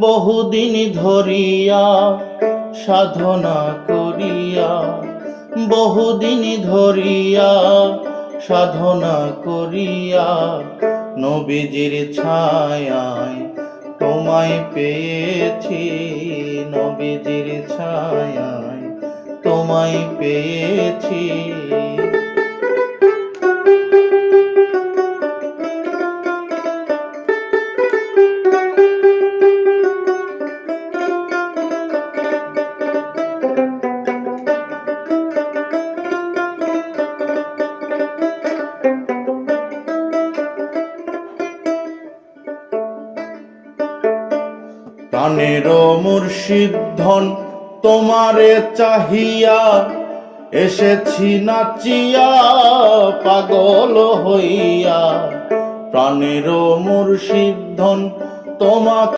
বহুদিন ধরিয়া সাধনা করিয়া, বহুদিন ধরিয়া সাধনা করিয়া, নবীজির ছায়ায় তোমায় পেয়েছি, নবীজির ছায়ায় তোমায় পেয়েছি। প্রাণের মুর্শিদ ধন তোমারে চাহিয়া, এসেছি নাচিয়া পাগল হইয়া। প্রাণের মুর্শিদ ধন তোমাকে